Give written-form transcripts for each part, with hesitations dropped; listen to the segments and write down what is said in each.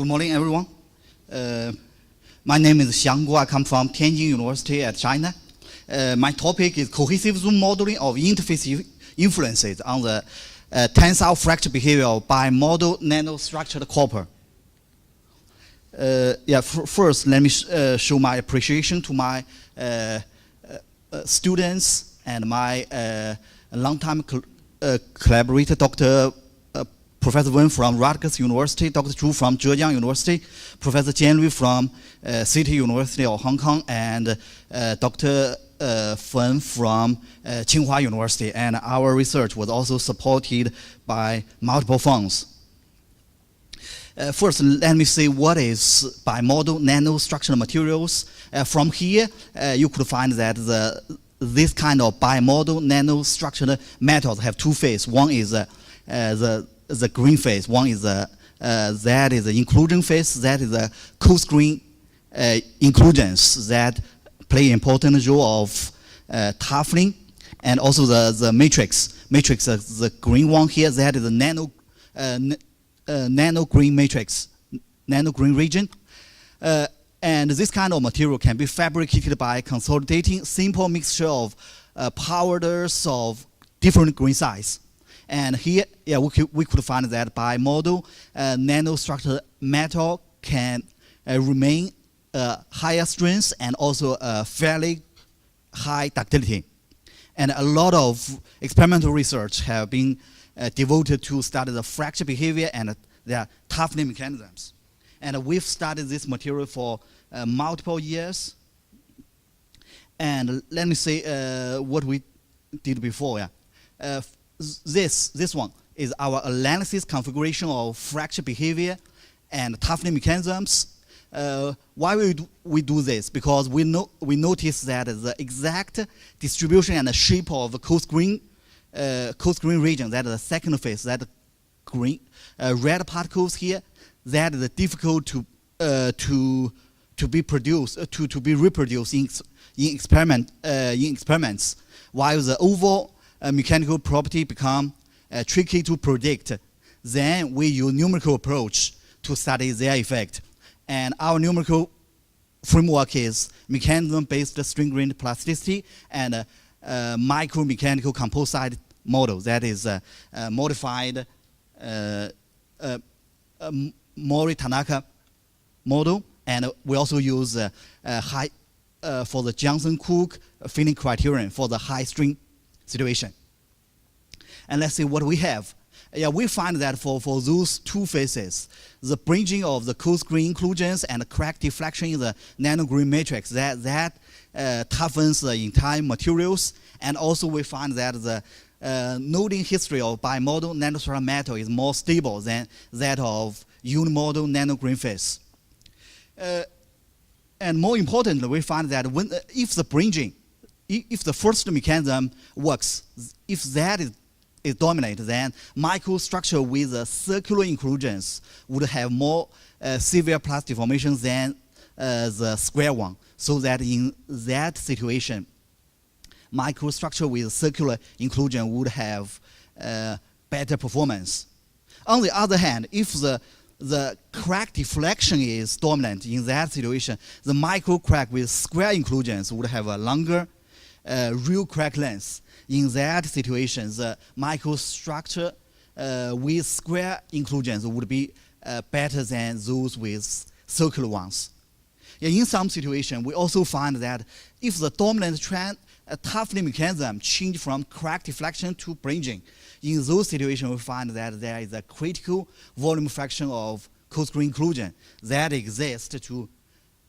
Good morning, everyone. My name is Xiang Guo. I come from Tianjin University at China. My topic is cohesive zoom modeling of interface influences on the tensile fracture behavior of bimodal nanostructured copper. First, let me show my appreciation to my students and my long-time collaborator, Dr. Professor Wen from Rutgers University, Dr. Zhu from Zhejiang University, Professor Jian Lui from City University of Hong Kong, and Dr. Fen from Tsinghua University. And our research was also supported by multiple funds. First, let me say what is bimodal nanostructural materials. From here, you could find that this kind of bimodal nanostructural metals have two phases. One is the green phase. One is that is the inclusion phase. That is the co-screen inclusions that play important role of toughening, and also the matrix. Matrix, the green one here, that is the nano green matrix, nano green region. And this kind of material can be fabricated by consolidating simple mixture of powders of different grain size. And here, we could find that bimodal nanostructured metal can remain higher strength and also fairly high ductility. And a lot of experimental research have been devoted to study the fracture behavior and their toughening mechanisms. And we've studied this material for multiple years. And let me say what we did before. This one is our analysis configuration of fracture behavior and toughening mechanisms. Why we do this? Because we notice that the exact distribution and the shape of the co-screen region, that is the second phase, that green red particles here, that is difficult to be produced, to be reproduced in experiments, while the overall mechanical property become tricky to predict. Then we use numerical approach to study their effect. And our numerical framework is mechanism-based string-grained plasticity and micro-mechanical composite model. That is modified Mori-Tanaka model. And we also use for the Johnson-Cook fitting criterion for the high string situation. And let's see what we have. We find that for those two phases, the bridging of the co-screen inclusions and crack deflection in the nano-green matrix, that toughens the entire materials. And also we find that the noding history of bimodal nanostructural metal is more stable than that of unimodal nano-green phase. And more importantly, we find that if the bridging, if the first mechanism works, if that is dominant, then microstructure with circular inclusions would have more severe plastic deformation than the square one. So that in that situation, microstructure with circular inclusion would have better performance. On the other hand, if the crack deflection is dominant in that situation, the micro crack with square inclusions would have a longer real crack length. In that situation, the microstructure with square inclusions would be better than those with circular ones. In some situations, we also find that if the dominant trend toughening mechanism change from crack deflection to bridging, in those situations, we find that there is a critical volume fraction of co-screen inclusion that exists to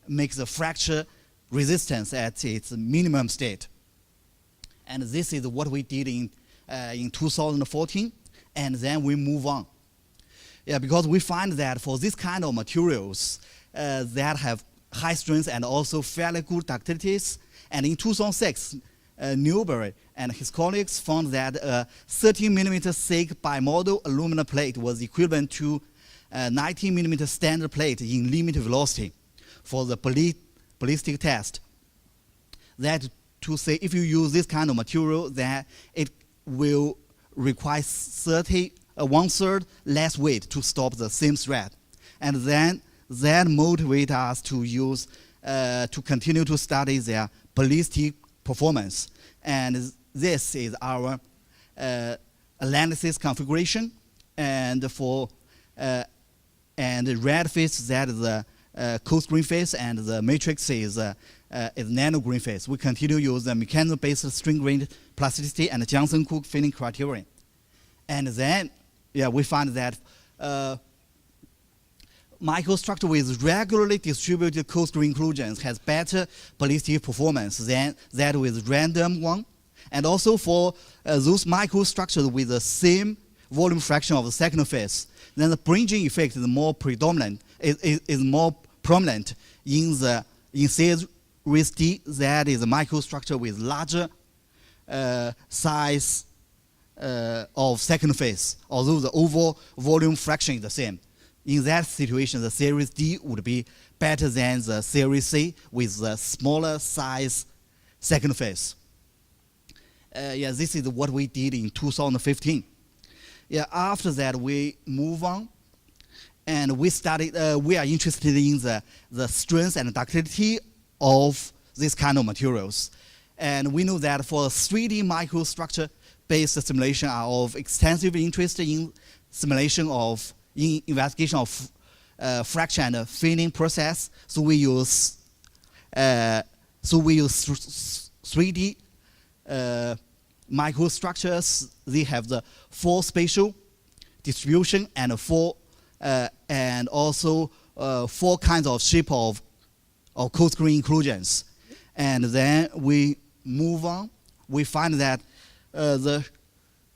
make the fracture resistance at its minimum state. And this is what we did in 2014, and then we move on. Because we find that for this kind of materials that have high strength and also fairly good ductilities, and in 2006, Newberry and his colleagues found that a 13 millimeter thick bimodal aluminum plate was equivalent to a 19 millimeter standard plate in limited velocity for the ballistic test. That to say if you use this kind of material, that it will require 1/3 less weight to stop the same thread. And then that motivate us to use, to continue to study their ballistic performance. And this is our analysis configuration. And for and the red phase, that is the coarse grain phase, and the matrix is nano grain phase. We continue to use the mechanism-based string grain plasticity and Johnson-Cook fitting criterion. And then, we find that microstructure with regularly distributed coarse grain inclusions has better ballistic performance than that with random one. And also for those microstructures with the same volume fraction of the second phase, then the bridging effect is more predominant, is more prominent in series D, that is a microstructure with larger size of second phase, although the overall volume fraction is the same. In that situation, the series D would be better than the series C with the smaller size second phase. This is what we did in 2015. After that, we move on, and we studied. We are interested in the strength and ductility of this kind of materials, and we know that for 3D microstructure-based simulation are of extensive interest in simulation of investigation of fraction and finning process. So we use 3D microstructures. They have the 4 spatial distribution and and also 4 kinds of shape of coarse grain inclusions. And then we move on. We find that the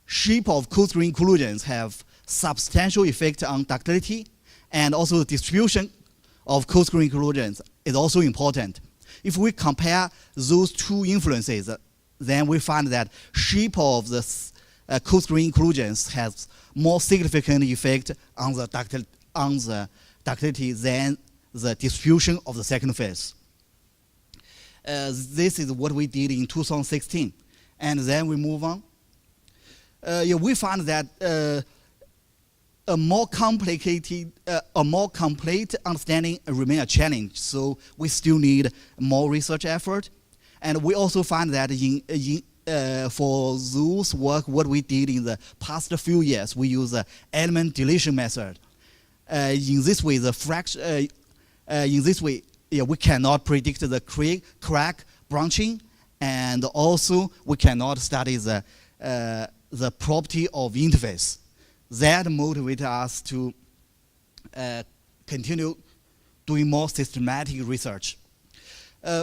shape of coarse grain inclusions have substantial effect on ductility, and also the distribution of coarse grain inclusions is also important. If we compare those 2 influences, then we find that shape of the coarse grain inclusions has more significant effect on the ductility than the distribution of the second phase. This is what we did in 2016. And then we move on. We find that a more complete understanding remains a challenge. So we still need more research effort. And we also find that for those work, what we did in the past few years, we use the element deletion method. In this way, we cannot predict the crack branching, and also we cannot study the property of interface. That motivates us to continue doing more systematic research.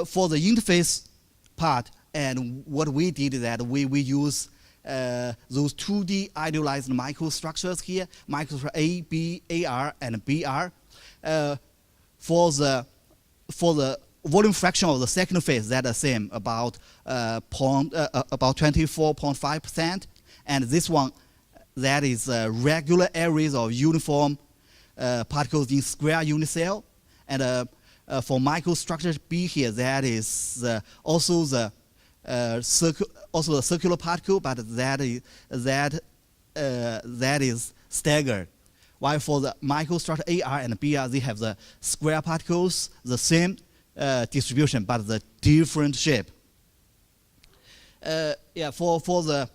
For the interface part, and what we did is that we use those 2D idealized microstructures here, microstructure A, B, AR, and BR. For the volume fraction of the second phase, that's the same, about 24.5%. And this one, that is regular areas of uniform particles in square unit cell. And for microstructure B here, that is also the circular particle, but that is staggered. While for the microstructure AR and BR, they have the square particles, the same distribution, but the different shape. For the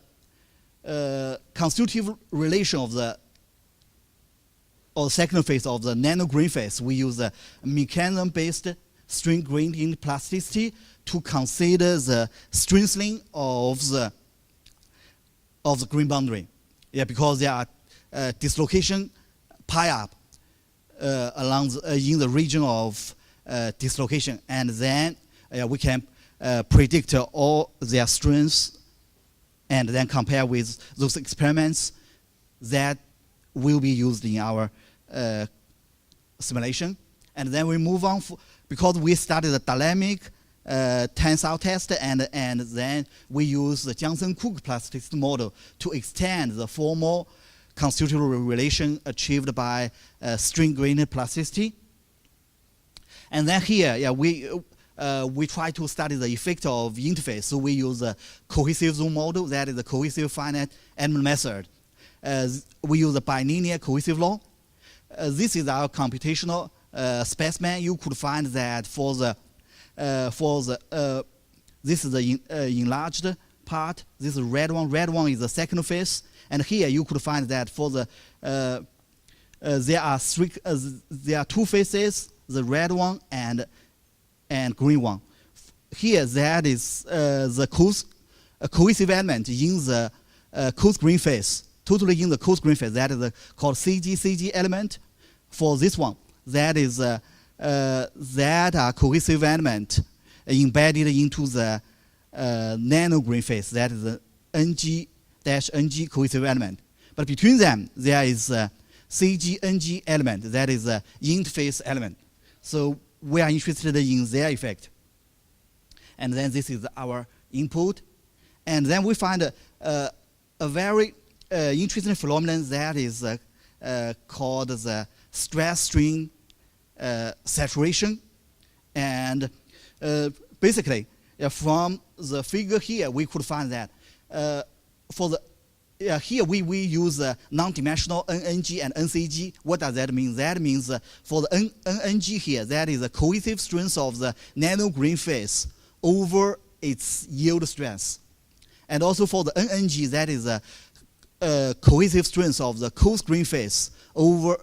constitutive relation of the second phase of the nano grain phase, we use the mechanism-based string gradient plasticity to consider the strengthening of the grain boundary. Because there are dislocation pile up in the region of dislocation, and then we can predict all their strengths and then compare with those experiments that will be used in our simulation. And then we move on, because we studied the dynamic tensile test, and then we use the Johnson-Cook plasticity model to extend the formal constitutive relation achieved by string gradient plasticity. And then here, we try to study the effect of interface. So we use a cohesive zone model, that is the cohesive finite element method. We use the bilinear cohesive law. this is our computational specimen. You could find that for the this is the enlarged part. This is red one. Red one is the second phase, and here you could find that for the there are two phases: the red one and green one. Here that is the cohesive element in the coarse green phase, totally in the coarse green phase. That is called CG element. For this one, that is that cohesive element embedded into the nano green phase. That is the NG-NG cohesive element. But between them, there is a CG-NG element. That is the interface element. So we are interested in their effect. And then this is our input. And then we find a very interesting phenomenon that is called the stress strain saturation. And basically, from the figure here, we could find that for the here we use non-dimensional NNG and NCG. What does that mean? That means for the NNG here, that is the cohesive strength of the nano green phase over its yield strength. And also for the NNG, that is a cohesive strength of the coarse green phase over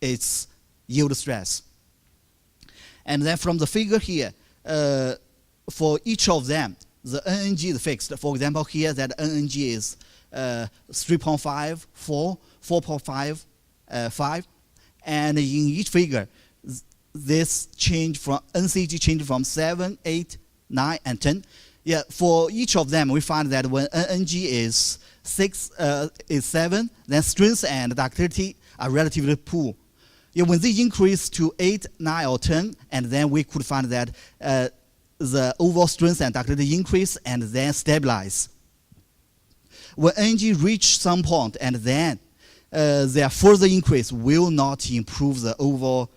its yield stress. And then from the figure here, for each of them, the NNG is fixed. For example, here that NNG is 3.5, 4, 4.5, 5. And in each figure, this change from NCG change from 7, 8, 9, and 10. Yeah, for each of them, we find that when NNG is 7, then strength and ductility are relatively poor. Yeah, when they increase to 8, 9, or 10, and then we could find that the overall strength and ductility increase and then stabilize. When NG reach some point and then their further increase will not improve the overall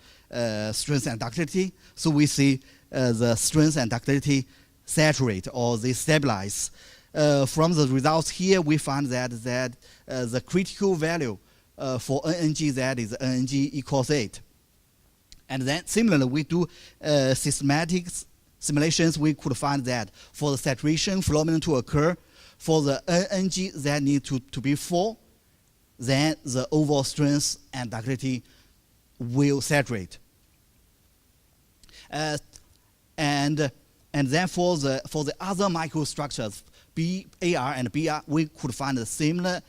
strength and ductility, so we see the strength and ductility saturate or they stabilize. From the results here, we find that the critical value for NNG, that is NNG equals 8. And then similarly, we do systematic simulations. We could find that for the saturation phenomenon to occur, for the NNG that need to be 4, then the overall strength and ductility will saturate. And then for the other microstructures, BAR and BR, we could find a similar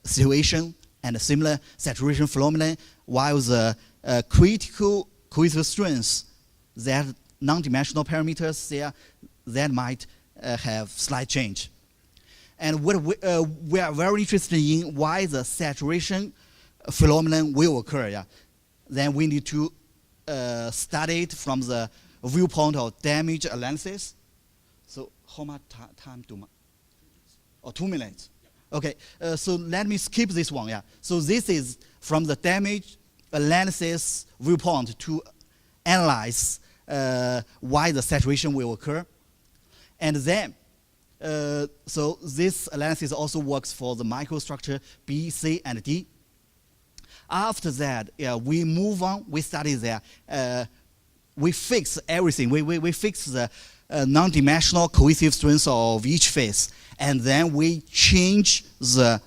situation and a similar saturation phenomenon, while the critical cohesive strengths, that non-dimensional parameters there, that might have slight change. And what we are very interested in why the saturation phenomenon will occur. Yeah? Then we need to study it from the viewpoint of damage analysis. So how much time do I? Oh, 2 minutes. Okay, so let me skip this one. Yeah. So this is from the damage analysis viewpoint to analyze why the saturation will occur. And then, so this analysis also works for the microstructure B, C, and D. After that, yeah, we move on, we study there. We fix everything. We fix the non-dimensional cohesive strength of each phase. And then we change the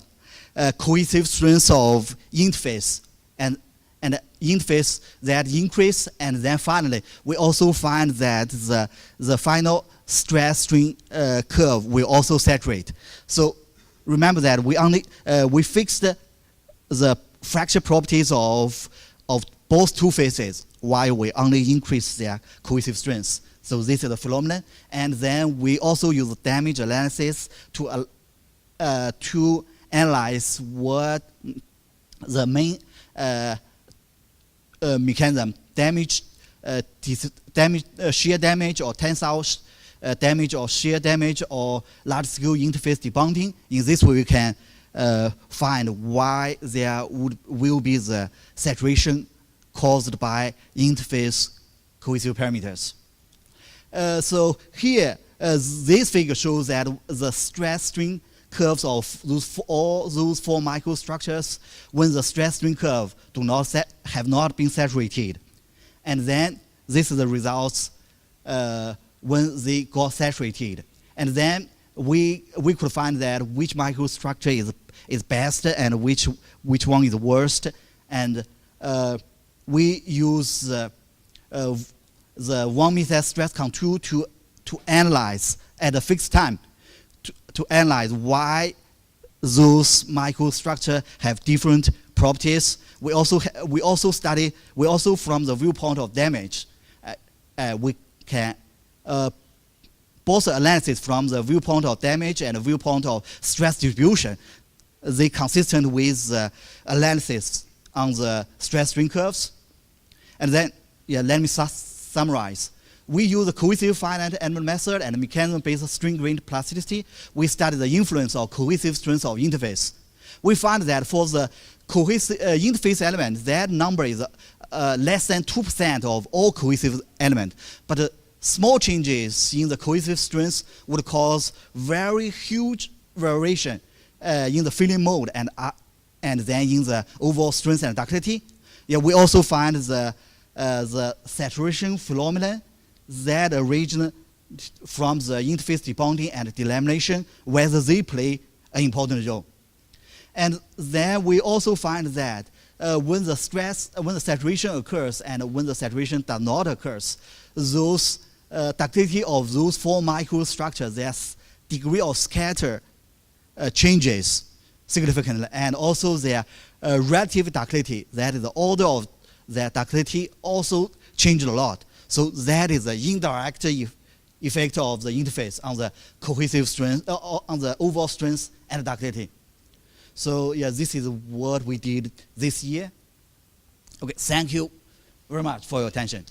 cohesive strength of interface. And interface that increase. And then finally, we also find that the final stress strain curve will also saturate. So remember that we fixed the fracture properties of both two phases while we only increase their cohesive strength. So this is the phenomenon. And then we also use damage analysis to analyze what the main mechanism, shear damage or tensile damage or shear damage or large-scale interface debonding. In this way, we can find why there will be the saturation caused by interface cohesive parameters. So here, this figure shows that the stress strain curves of all those four microstructures when the stress strain curve have not been saturated. And then this is the results when they got saturated. And then we could find that which microstructure is best and which one is worst. And we use the 1 meter stress contour to analyze at a fixed time, to analyze why those microstructures have different properties. We also from the viewpoint of damage, we can both analysis from the viewpoint of damage and the viewpoint of stress distribution. They consistent with analysis on the stress strain curves. And then, let me summarize. We use the cohesive finite element method and mechanism-based strain-grained plasticity. We study the influence of cohesive strength of interface. We find that for the cohesive interface element, that number is less than 2% of all cohesive elements. But small changes in the cohesive strength would cause very huge variation in the filling mode and then in the overall strength and ductility. We also find the saturation phenomenon that originates from the interface debonding and delamination, whether they play an important role. And then we also find that when the saturation occurs and when the saturation does not occur, those ductility of those four microstructures, their degree of scatter changes significantly, and also their relative ductility, that is the order of their ductility, also changed a lot. So that is the indirect effect of the interface on the cohesive strength, on the overall strength and ductility. So this is what we did this year. Okay, thank you very much for your attention.